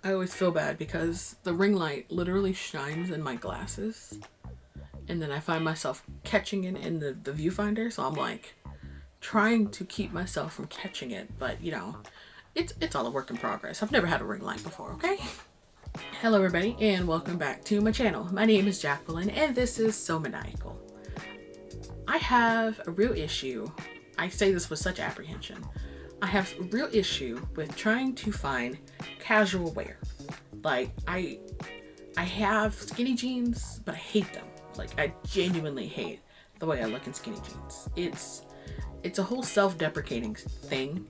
I always feel bad because the ring light literally shines in my glasses, and then I find myself catching it in the viewfinder, so I'm like trying to keep myself from catching it, but you know, it's all a work in progress. I've never had a ring light before, okay? Hello everybody and welcome back to my channel. My name is Jacqueline and this is So Maniacal. I have a real issue. I say this with such apprehension. I have a real issue with trying to find casual wear. Like I have skinny jeans, but I hate them. Like I genuinely hate the way I look in skinny jeans. It's a whole self-deprecating thing,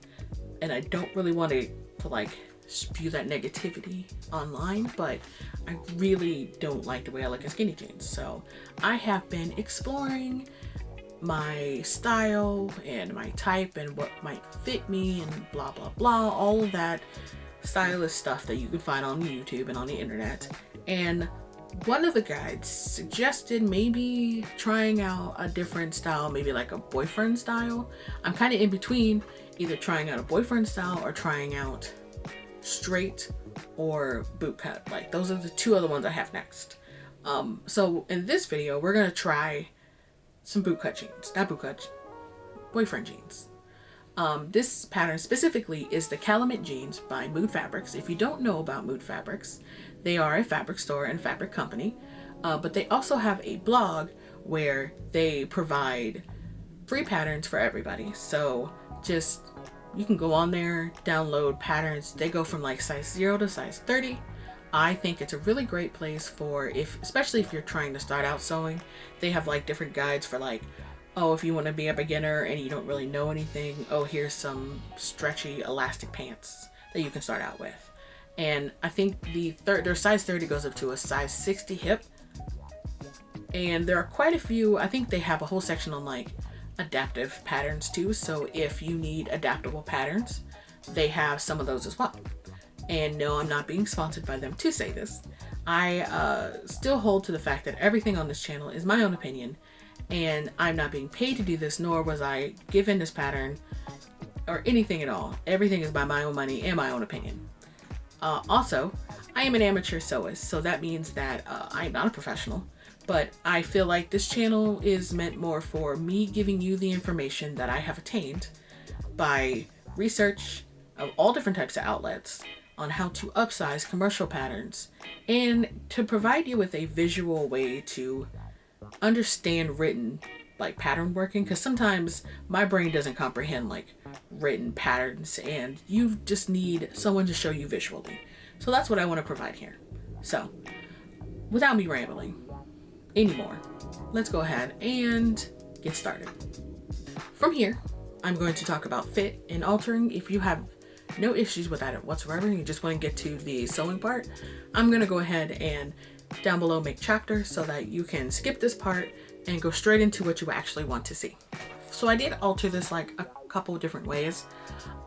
and I don't really want to like spew that negativity online, but I really don't like the way I look in skinny jeans. So I have been exploring my style and my type and what might fit me and blah blah blah, all of that stylist stuff that you can find on YouTube and on the internet. And one of the guides suggested maybe trying out a different style, maybe like a boyfriend style. I'm kind of in between either trying out a boyfriend style or trying out straight or bootcut. Like those are the two other ones I have next. So in this video we're gonna try some bootcut jeans, not bootcut, boyfriend jeans. This pattern specifically is the Calamint jeans by Mood Fabrics. If you don't know about Mood Fabrics, they are a fabric store and fabric company, but they also have a blog where they provide free patterns for everybody. So just, you can go on there, download patterns. They go from like size 0 to size 30. I think it's a really great place for, especially if you're trying to start out sewing. They have like different guides for like, oh, if you want to be a beginner and you don't really know anything, oh, here's some stretchy elastic pants that you can start out with. And I think their size 30 goes up to a size 60 hip. And there are quite a few. I think they have a whole section on like adaptive patterns too. So if you need adaptable patterns, they have some of those as well. And no, I'm not being sponsored by them to say this. I still hold to the fact that everything on this channel is my own opinion, and I'm not being paid to do this, nor was I given this pattern or anything at all. Everything is by my own money and my own opinion. Also, I am an amateur sewist, so that means that I am not a professional, but I feel like this channel is meant more for me giving you the information that I have attained by research of all different types of outlets on how to upsize commercial patterns and to provide you with a visual way to understand written like pattern working, because sometimes my brain doesn't comprehend like written patterns and you just need someone to show you visually. So that's what I want to provide here. So without me rambling anymore, let's go ahead and get started. From here, I'm going to talk about fit and altering. If you have no issues with that whatsoever, you just want to get to the sewing part, I'm going to go ahead and down below make chapters so that you can skip this part and go straight into what you actually want to see. So I did alter this like a couple of different ways.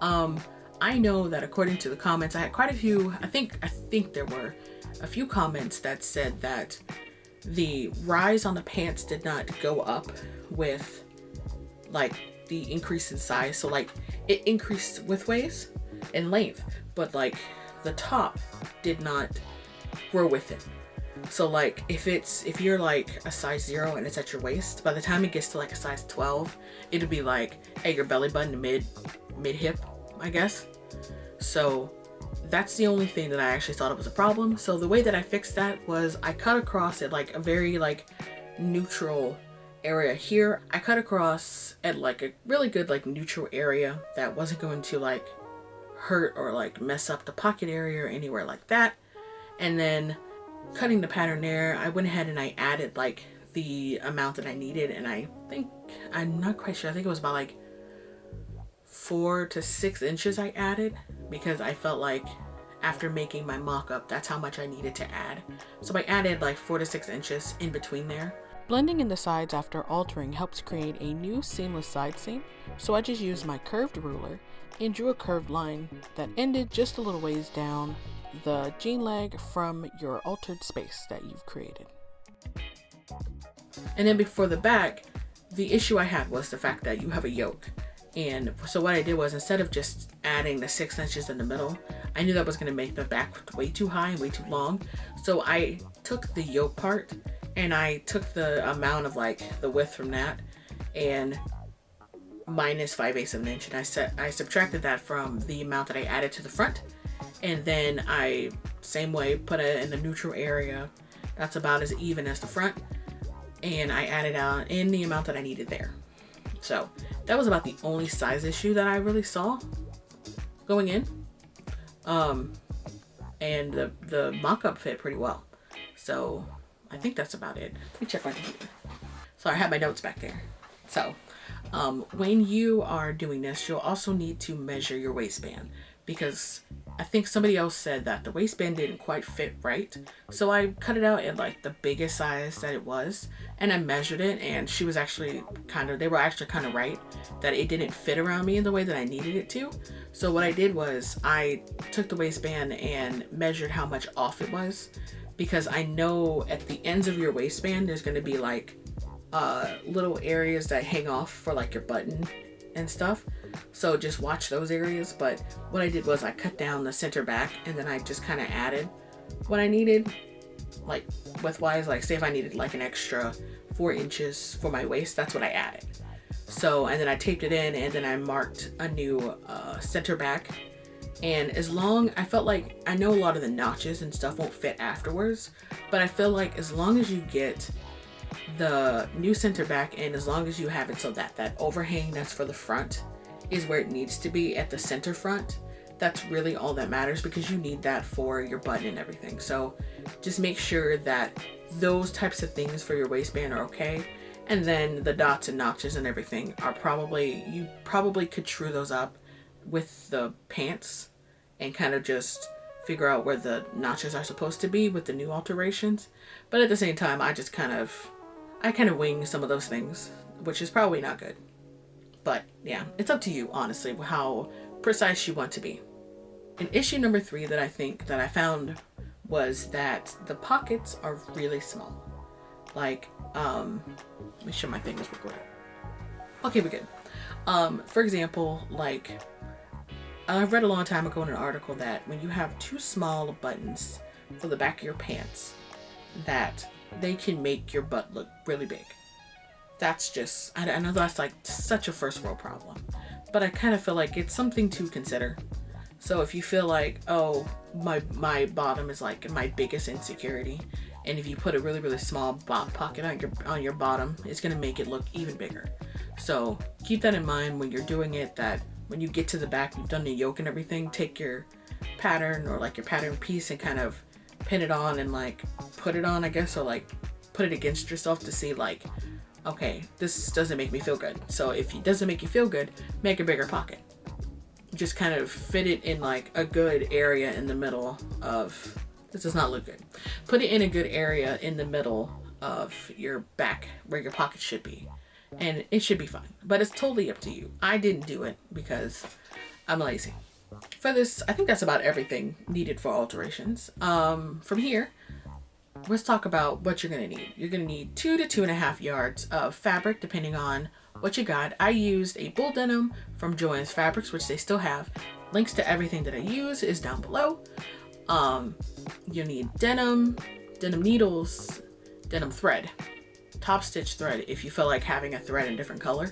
I know that according to the comments, I had quite a few, I think there were a few comments that said that the rise on the pants did not go up with like the increase in size. So like it increased widthways and length, but like the top did not grow with it. So like if you're like a size 0 and it's at your waist, by the time it gets to like a size 12, it'll be like at your belly button, mid hip, I guess. So that's the only thing that I actually thought it was a problem. So the way that I fixed that was I cut across at like a very like neutral area here. I cut across at like a really good like neutral area that wasn't going to like hurt or like mess up the pocket area or anywhere like that. And then cutting the pattern there, I went ahead and I added like the amount that I needed, and I think, I'm not quite sure, I think it was about like 4 to 6 inches I added, because I felt like after making my mock-up, that's how much I needed to add. So I added like 4 to 6 inches in between there. Blending in the sides after altering helps create a new seamless side seam, so I just used my curved ruler and drew a curved line that ended just a little ways down the jean leg from your altered space that you've created. And then before the back, the issue I had was the fact that you have a yoke, And so what I did was, instead of just adding the 6 inches in the middle, I knew that was going to make the back way too high and way too long. So I took the yoke part and I took the amount of like the width from that and minus 5/8 of an inch. And I subtracted that from the amount that I added to the front. And then I, same way, put it in the neutral area. That's about as even as the front. And I added out in the amount that I needed there. So that was about the only size issue that I really saw going in. And the mock-up fit pretty well. So I think that's about it. Let me check my computer. So I have my notes back there. So when you are doing this, you'll also need to measure your waistband, because I think somebody else said that the waistband didn't quite fit right. So I cut it out at like the biggest size that it was, and I measured it, and they were actually kind of right that it didn't fit around me in the way that I needed it to. So what I did was I took the waistband and measured how much off it was, because I know at the ends of your waistband there's going to be like little areas that hang off for like your button and stuff. So just watch those areas. But what I did was I cut down the center back, and then I just kind of added what I needed, like width-wise. Like say if I needed like an extra 4 inches for my waist, that's what I added. So, and then I taped it in, and then I marked a new center back. And I felt like, I know a lot of the notches and stuff won't fit afterwards, but I feel like as long as you get the new center back, and as long as you have it so that that overhang that's for the front is where it needs to be at the center front, that's really all that matters, because you need that for your button and everything. So just make sure that those types of things for your waistband are okay. And then the dots and notches and everything are you probably could true those up with the pants and kind of just figure out where the notches are supposed to be with the new alterations. But at the same time, I kind of wing some of those things, which is probably not good. But yeah, it's up to you, honestly, how precise you want to be. And issue number 3 that I found was that the pockets are really small. Like, let me show my fingers real quick. Okay, we're good. For example, like, I read a long time ago in an article that when you have too small buttons for the back of your pants, that they can make your butt look really big. That's just, I know that's like such a first world problem, but I kind of feel like it's something to consider. So if you feel like, oh, my bottom is like my biggest insecurity, and if you put a really, really small pocket on your bottom, it's going to make it look even bigger. So keep that in mind when you're doing it, that when you get to the back, you've done the yoke and everything, take your pattern or like your pattern piece and kind of pin it on and like put it on, I guess, or like put it against yourself to see like, okay, this doesn't make me feel good. So if it doesn't make you feel good, make a bigger pocket. Just kind of fit it in like a good area in the middle of, this does not look good. Put it in a good area in the middle of your back where your pocket should be. And it should be fine, but it's totally up to you. I didn't do it because I'm lazy. For this, I think that's about everything needed for alterations. From here, let's talk about what you're gonna need. You're gonna need 2 to 2.5 yards of fabric, depending on what you got. I used a bull denim from Joann's Fabrics, which they still have. Links to everything that I use is down below. You need denim needles, denim thread, top stitch thread if you feel like having a thread in a different color,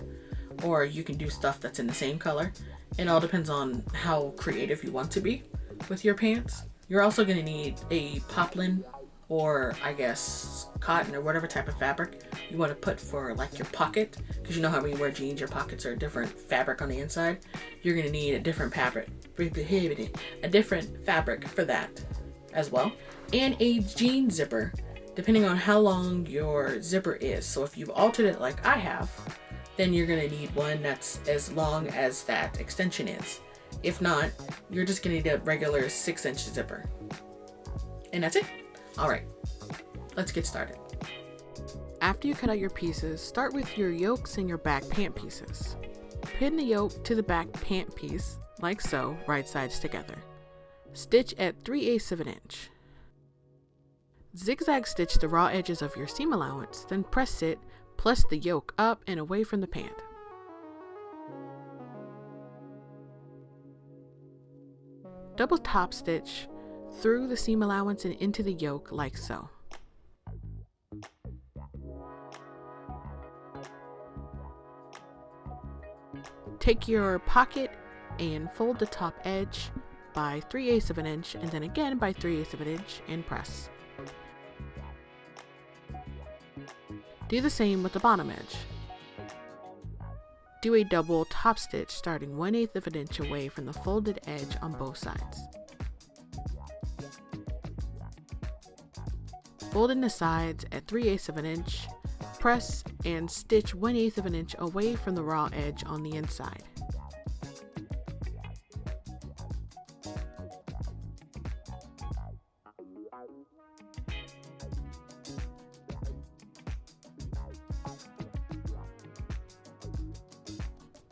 or you can do stuff that's in the same color. It all depends on how creative you want to be with your pants. You're also going to need a poplin, or I guess cotton, or whatever type of fabric you want to put for like your pocket, because you know how when you wear jeans your pockets are a different fabric on the inside. You're going to need a different fabric for that as well, and a jean zipper depending on how long your zipper is. So if you've altered it like I have, then you're going to need one that's as long as that extension is. If not, you're just going to need a regular 6-inch zipper. And that's it. All right, let's get started. After you cut out your pieces, start with your yokes and your back pant pieces. Pin the yoke to the back pant piece, like so, right sides together. Stitch at 3/8 of an inch. Zigzag stitch the raw edges of your seam allowance, then press it plus the yoke up and away from the pant. Double top stitch through the seam allowance and into the yoke like so. Take your pocket and fold the top edge by 3/8 of an inch and then again by 3/8 of an inch and press. Do the same with the bottom edge. Do a double top stitch starting 1/8 of an inch away from the folded edge on both sides. Fold in the sides at 3/8 of an inch, press and stitch 1/8 of an inch away from the raw edge on the inside.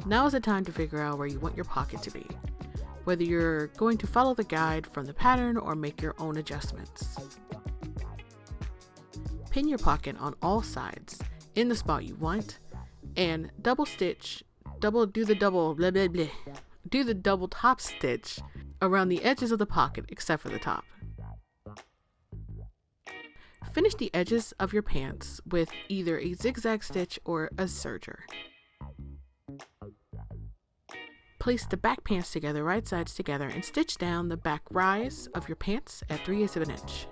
Now is the time to figure out where you want your pocket to be, whether you're going to follow the guide from the pattern or make your own adjustments. Pin your pocket on all sides in the spot you want and do the double top stitch around the edges of the pocket except for the top. Finish the edges of your pants with either a zigzag stitch or a serger. Place the back pants together, right sides together, and stitch down the back rise of your pants at 3/8 of an inch.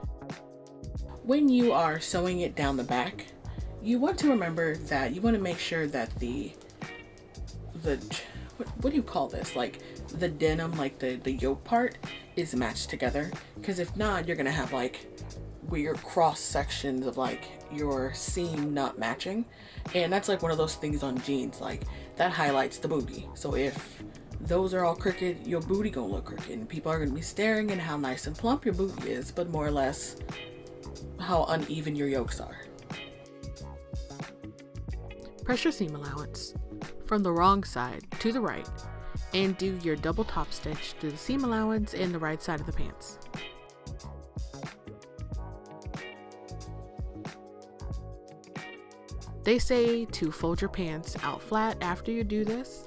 When you are sewing it down the back, you want to remember that you want to make sure that what do you call this? Like the denim, like the yoke part is matched together. Because if not, you're gonna have like weird cross sections of like your seam not matching, and that's like one of those things on jeans, like that highlights the booty. So if those are all crooked, your booty gonna look crooked, and people are gonna be staring at how nice and plump your booty is, but more or less how uneven your yokes are. Press your seam allowance from the wrong side to the right and do your double top stitch through the seam allowance and the right side of the pants. They say to fold your pants out flat after you do this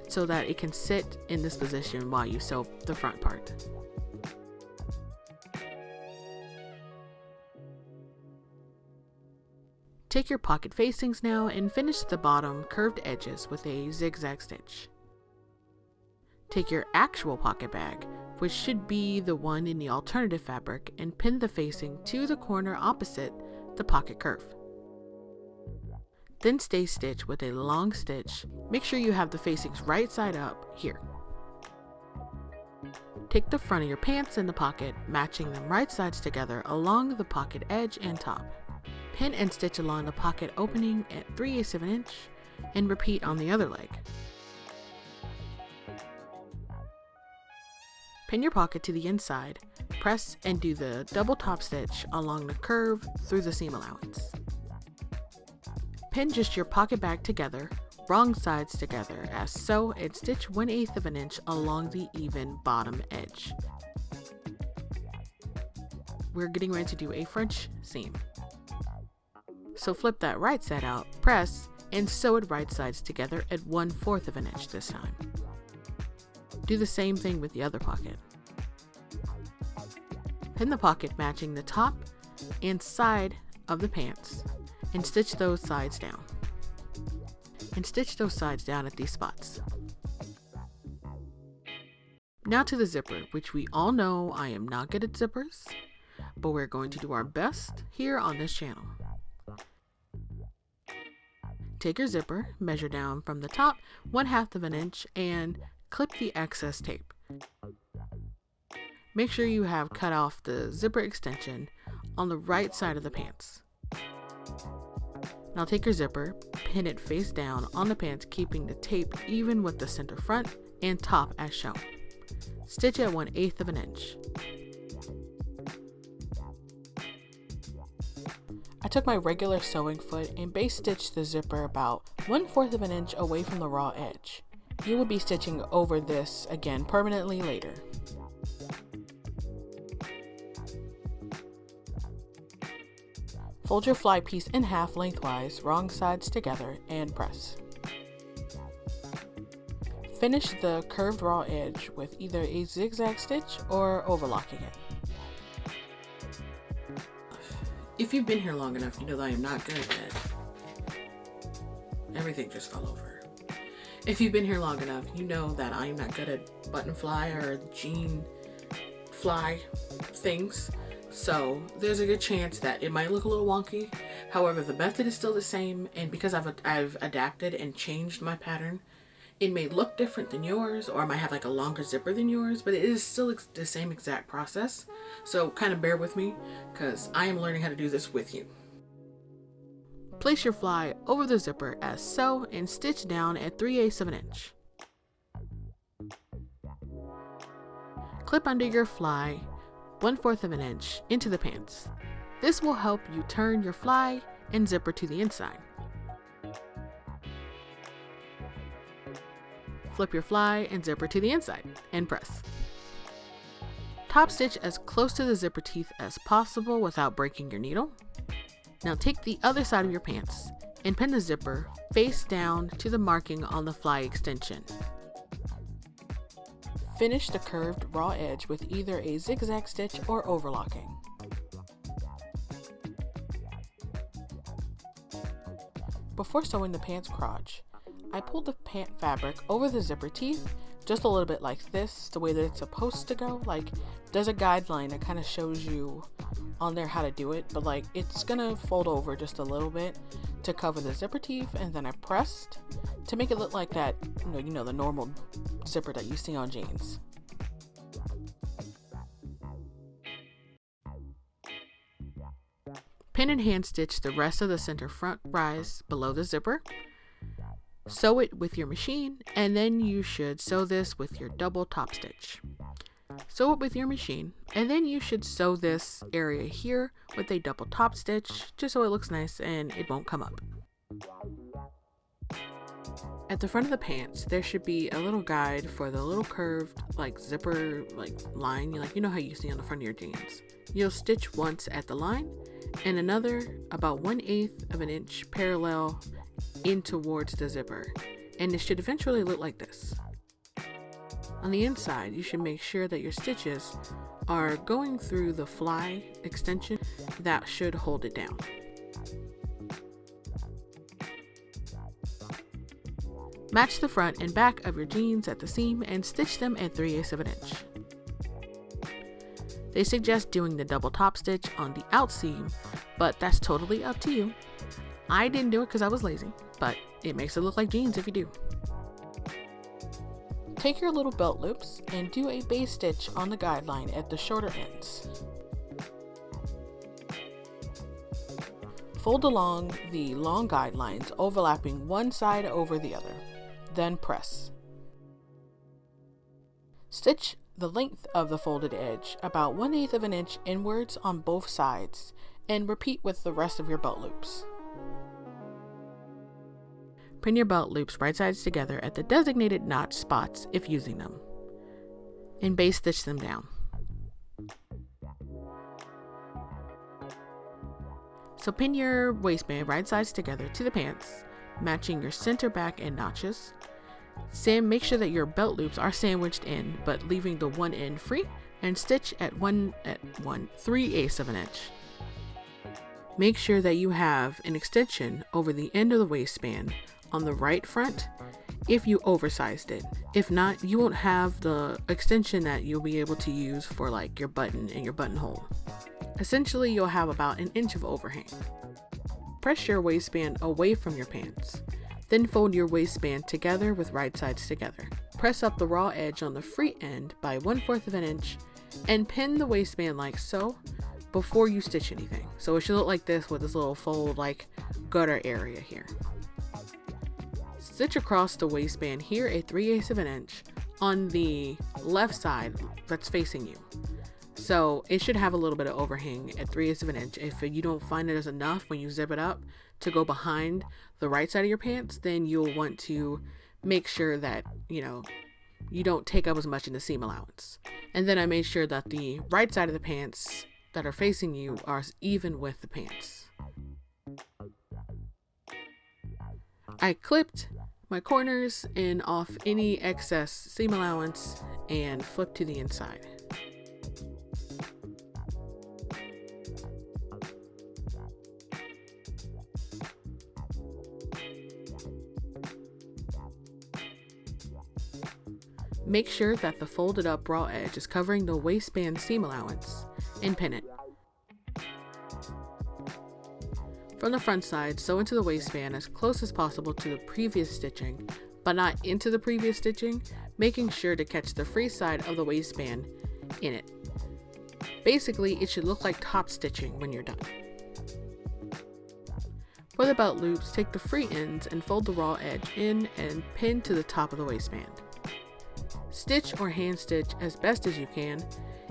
so that it can sit in this position while you sew the front part. Take your pocket facings now and finish the bottom curved edges with a zigzag stitch. Take your actual pocket bag, which should be the one in the alternative fabric, and pin the facing to the corner opposite the pocket curve. Then stay stitch with a long stitch. Make sure you have the facings right side up here. Take the front of your pants in the pocket, matching them right sides together along the pocket edge and top. Pin and stitch along the pocket opening at 3/8 of an inch and repeat on the other leg. Pin your pocket to the inside, press and do the double top stitch along the curve through the seam allowance. Pin just your pocket bag together, wrong sides together as so, and stitch 1/8 of an inch along the even bottom edge. We're getting ready to do a French seam. So flip that right side out, press, and sew it right sides together at 1/4 of an inch this time. Do the same thing with the other pocket. Pin the pocket matching the top and side of the pants and stitch those sides down. And stitch those sides down at these spots. Now to the zipper, which we all know I am not good at zippers, but we're going to do our best here on this channel. Take your zipper, measure down from the top 1/2 of an inch, and clip the excess tape. Make sure you have cut off the zipper extension on the right side of the pants. Now take your zipper, pin it face down on the pants, keeping the tape even with the center front and top as shown. Stitch at 1/8 of an inch. I took my regular sewing foot and base stitched the zipper about 1/4 of an inch away from the raw edge. You will be stitching over this again permanently later. Fold your fly piece in half lengthwise, wrong sides together, and press. Finish the curved raw edge with either a zigzag stitch or overlocking it. If you've been here long enough, you know that I am not good at everything just fell over. If you've been here long enough, you know that I am not good at button fly or jean fly things. So there's a good chance that it might look a little wonky. However, the method is still the same, and because I've adapted and changed my pattern, it may look different than yours, or I might have like a longer zipper than yours, but it is still the same exact process. So kind of bear with me, because I am learning how to do this with you. Place your fly over the zipper as so and stitch down at 3/8 of an inch. Clip under your fly 1/4 of an inch into the pants. This will help you turn your fly and zipper to the inside. Flip your fly and zipper to the inside and press. Top stitch as close to the zipper teeth as possible without breaking your needle. Now take the other side of your pants and pin the zipper face down to the marking on the fly extension. Finish the curved raw edge with either a zigzag stitch or overlocking. Before sewing the pants crotch, I pulled the pant fabric over the zipper teeth just a little bit like this, the way that it's supposed to go. Like, there's a guideline that kind of shows you on there how to do it, but like it's gonna fold over just a little bit to cover the zipper teeth, and then I pressed to make it look like that, you know, the normal zipper that you see on jeans. Pin and hand stitch the rest of the center front rise below the zipper. Sew it with your machine, and then you should sew this with your double top stitch. Sew it with your machine, and then you should sew this area here with a double top stitch, just so it looks nice and it won't come up. At the front of the pants, there should be a little guide for the little curved like zipper like line, like you know how you see on the front of your jeans. You'll stitch once at the line and another about 1/8 of an inch parallel in towards the zipper, and it should eventually look like this. On the inside, you should make sure that your stitches are going through the fly extension that should hold it down. Match the front and back of your jeans at the seam and stitch them at 3/8 of an inch. They suggest doing the double top stitch on the out seam, but that's totally up to you. I didn't do it because I was lazy, but it makes it look like jeans if you do. Take your little belt loops and do a base stitch on the guideline at the shorter ends. Fold along the long guidelines, overlapping one side over the other, then press. Stitch the length of the folded edge about 1/8 of an inch inwards on both sides, and repeat with the rest of your belt loops. Pin your belt loops right sides together at the designated notch spots if using them, and base stitch them down. So pin your waistband right sides together to the pants, matching your center back and notches. Make sure that your belt loops are sandwiched in, but leaving the one end free, and stitch at 3/8 of an inch. Make sure that you have an extension over the end of the waistband on the right front if you oversized it. If not, you won't have the extension that you'll be able to use for like your button and your buttonhole. Essentially, you'll have about an inch of overhang. Press your waistband away from your pants. Then fold your waistband together with right sides together. Press up the raw edge on the free end by 1/4 of an inch and pin the waistband like so before you stitch anything. So it should look like this with this little fold like gutter area here. Stitch across the waistband here at 3/8 of an inch on the left side that's facing you. So it should have a little bit of overhang at 3/8 of an inch. If you don't find there's enough when you zip it up to go behind the right side of your pants, then you'll want to make sure that, you don't take up as much in the seam allowance. And then I made sure that the right side of the pants that are facing you are even with the pants. I clipped my corners and off any excess seam allowance and flip to the inside. Make sure that the folded up raw edge is covering the waistband seam allowance and pin it. From the front side, sew into the waistband as close as possible to the previous stitching, but not into the previous stitching, making sure to catch the free side of the waistband in it. Basically, it should look like top stitching when you're done. For the belt loops, take the free ends and fold the raw edge in and pin to the top of the waistband. Stitch or hand stitch as best as you can.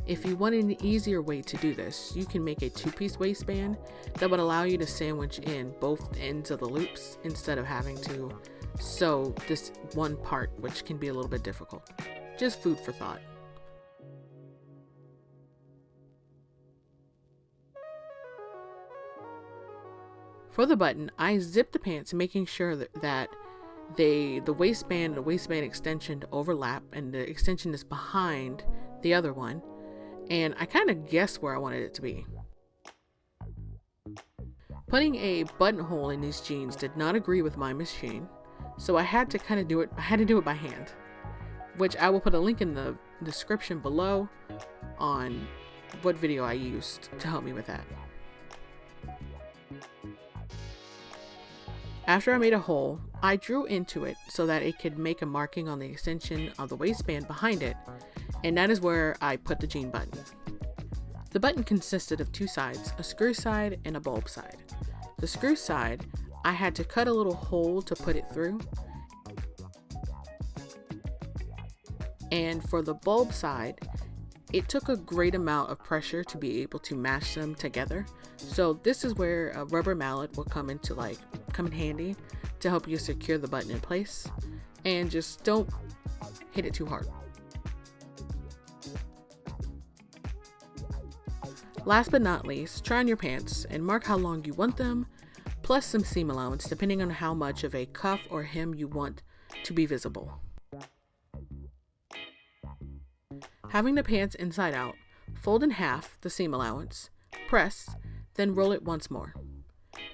If you want an easier way to do this, you can make a two-piece waistband that would allow you to sandwich in both ends of the loops instead of having to sew this one part, which can be a little bit difficult. Just food for thought. For the button, I zip the pants, making sure that the waistband and the waistband extension overlap, and the extension is behind the other one, and I kind of guessed where I wanted it to be. Putting a buttonhole in these jeans did not agree with my machine, so I had to do it by hand, which I will put a link in the description below on what video I used to help me with that. After I made a hole, I drew into it so that it could make a marking on the extension of the waistband behind it, and that is where I put the jean button. The button consisted of two sides, a screw side and a bulb side. The screw side, I had to cut a little hole to put it through, and for the bulb side, it took a great amount of pressure to be able to mash them together. So this is where a rubber mallet will come in handy to help you secure the button in place, and just don't hit it too hard. Last but not least, try on your pants and mark how long you want them, plus some seam allowance depending on how much of a cuff or hem you want to be visible. Having the pants inside out, fold in half the seam allowance, press, then roll it once more.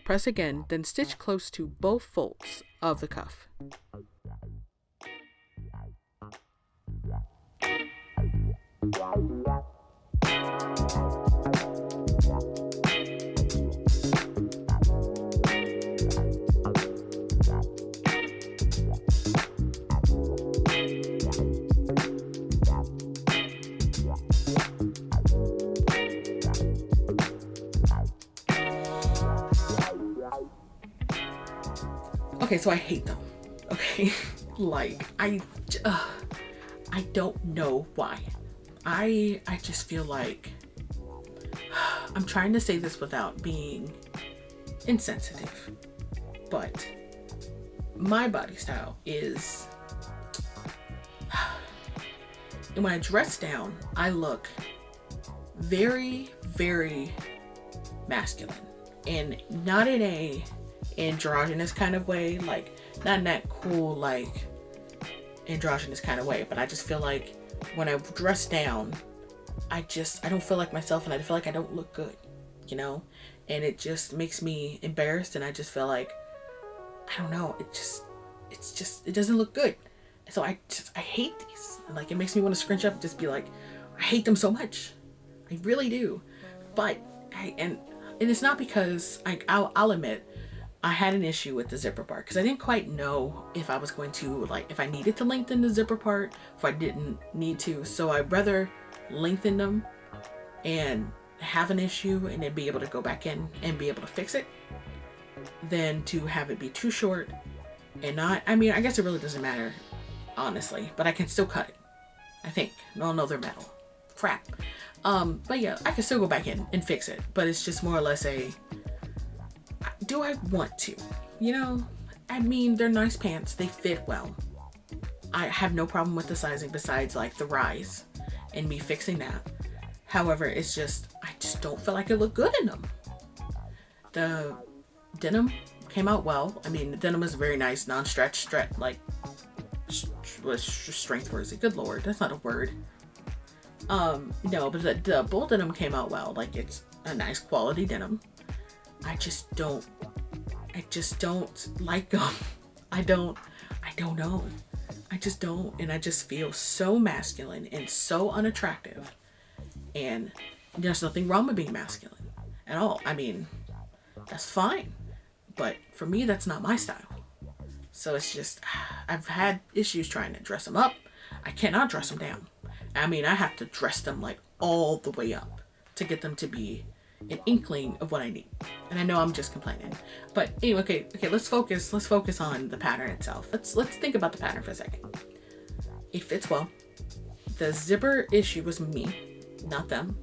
Press again, then stitch close to both folds of the cuff. Okay, so I hate them. Okay, like I don't know why. I just feel like I'm trying to say this without being insensitive, but my body style is, and when I dress down, I look very, very masculine, and not in a androgynous kind of way, like not in that cool like androgynous kind of way, but I just feel like when I dress down, I don't feel like myself, and I feel like I don't look good, you know, and it just makes me embarrassed, and I just feel like, I don't know, it doesn't look good. So I hate these. Like, it makes me want to scrunch up and just be like, I hate them so much. I really do. But and it's not because I'll admit I had an issue with the zipper part, because I didn't quite know if I was going to, like, if I needed to lengthen the zipper part, if I didn't need to. So I'd rather lengthen them and have an issue and then be able to go back in and be able to fix it, than to have it be too short and not, I mean, I guess it really doesn't matter, honestly, but I can still cut it, I think. No, they're metal. Crap. But yeah, I can still go back in and fix it, but it's just more or less a, do I want to? You know, I mean, they're nice pants. They fit well. I have no problem with the sizing besides like the rise and me fixing that. However, it's just, I just don't feel like it looked good in them. The denim came out well. I mean, the denim was very nice, non-stretch, like, was strength worthy. Good Lord, that's not a word. No, but the bull denim came out well. Like, it's a nice quality denim. I just don't like them. I don't know. I just don't. And I just feel so masculine and so unattractive. And there's nothing wrong with being masculine at all. I mean, that's fine. But for me, that's not my style. So it's just, I've had issues trying to dress them up. I cannot dress them down. I mean, I have to dress them like all the way up to get them to be an inkling of what I need. And I know I'm just complaining, but anyway, okay, let's focus on the pattern itself. Let's think about the pattern for a second. It fits well. The zipper issue was me, not them.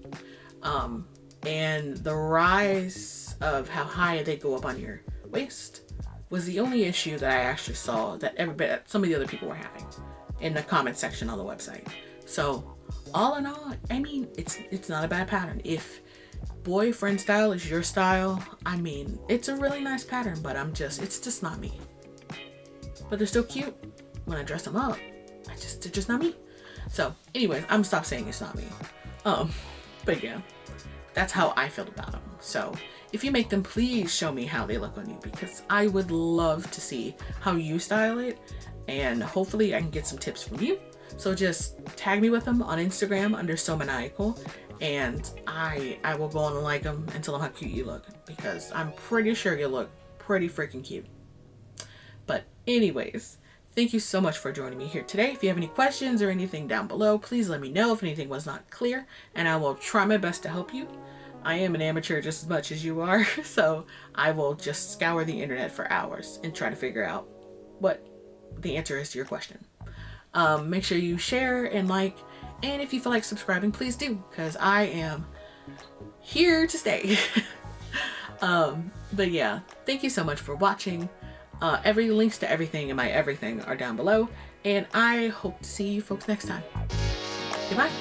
And the rise of how high they go up on your waist was the only issue that I actually saw that some of the other people were having in the comment section on the website. So all in all, I mean, it's not a bad pattern. If boyfriend style is your style, I mean, it's a really nice pattern, but it's just not me. But they're still cute when I dress them up. They're just not me. So anyways, I'm gonna stop saying it's not me. But yeah, that's how I feel about them. So if you make them, please show me how they look on you, because I would love to see how you style it, and hopefully I can get some tips from you. So just tag me with them on Instagram under So Maniacal, and I will go on and like them and tell them how cute you look, because I'm pretty sure you look pretty freaking cute. But anyways, thank you so much for joining me here today. If you have any questions or anything down below, please let me know if anything was not clear, and I will try my best to help you. I am an amateur just as much as you are, so I will just scour the internet for hours and try to figure out what the answer is to your question. Make sure you share and like, and if you feel like subscribing, please do, because I am here to stay. But yeah, thank you so much for watching. Every links to everything in my everything are down below, and I hope to see you folks next time. Goodbye.